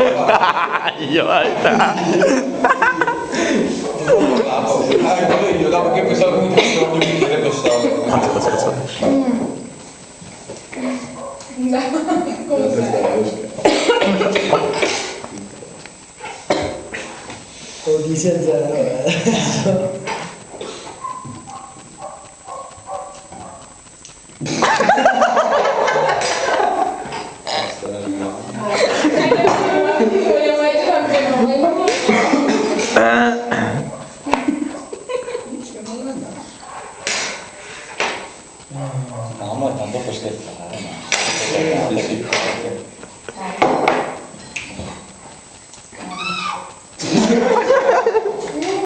Io, io dopo che questa comunicazione mi dire questo. O di senza